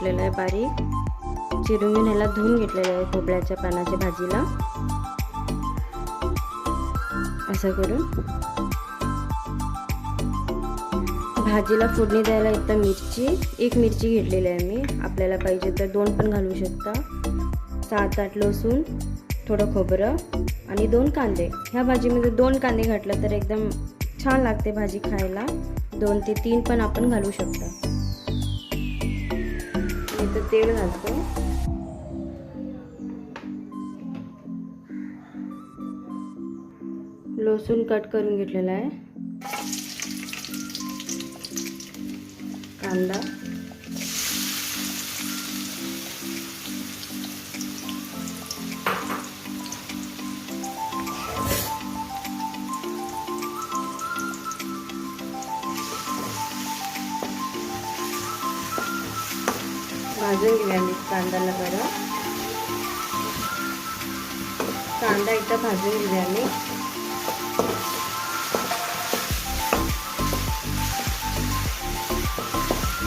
घेतलेलं आहे बारीक, चिरून घेऊन ह्याला धुवून घेतलेलं आहे भोपळ्याच्या पानाच्या भाजीला. असं करून भाजीला फोडणी द्यायला इथं एक मिरची घेतलेली आहे मी. आपल्याला पाहिजे तर 2 पण घालू शकता. 7-8 लसूण, थोडं खोबरं आणि 2 कांदे. ह्या भाजीमध्ये 2 कांदे घातलं तर एकदम छान लागते भाजी खायला. 2 ते 3 पण आपण घालू शकता. इथं तेल घालतो. लसूण कट करून घेतलेला आहे. कांदा, भाजून घेऊया मी कांद्याला बरं. कांदा इथं भाजून घेऊया मी.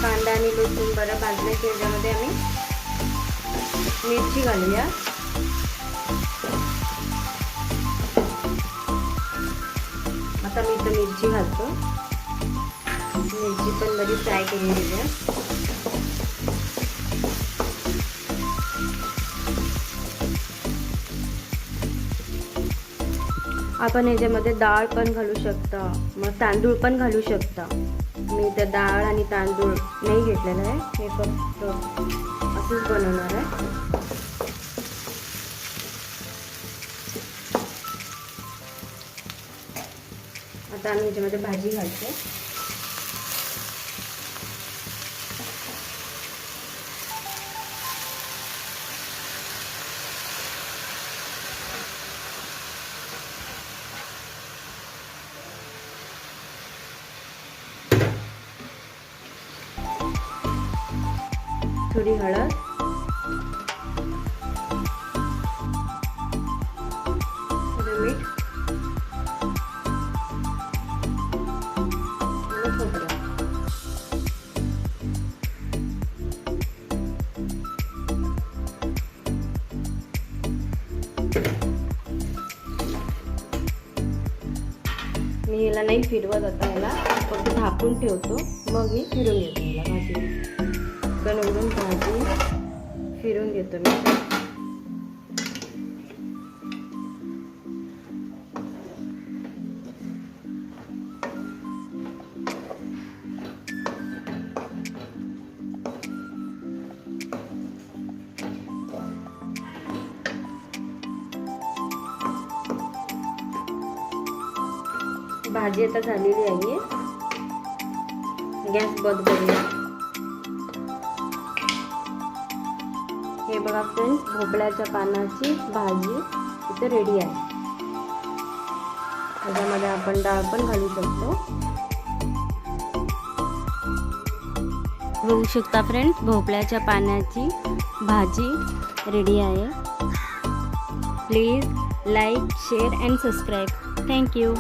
कांदा आणि लसूण बरं भाजले की याच्यामध्ये आम्ही मिरची घालूया. आता मी इथं मिरची घालतो. मिरची पण बरी फ्राय करून घेऊया. आपण याच्यामध्ये डाळ पण घालू शकता, मग तांदूळ पण घालू शकता. मी तर डाळ आणि तांदूळ नाही घेतलेलं आहे, मी फक्त असंच बनवणार आहे. आता आम्ही याच्यामध्ये भाजी घालतो. थोडी हळद, थोडं मीठ आणि खोबरं. मी याला नाही फिरवत, आता याला फक्त झाकून ठेवतो, मग मी फिरून घेतो याला भाजी. बनवून भाजी फिरून घेतो मी. भाजी आता झालेली आहे. गॅस बंद करूया. हे बघा फ्रेंड्स, भोपळ्याच्या पानाची भाजी इथे रेडी आहे. त्याच्यामध्ये आपण डाळ पण घालू शकतो. बघू शकता फ्रेंड्स, भोपळ्याच्या पानाची भाजी रेडी आहे. Please like, share and subscribe. Thank you.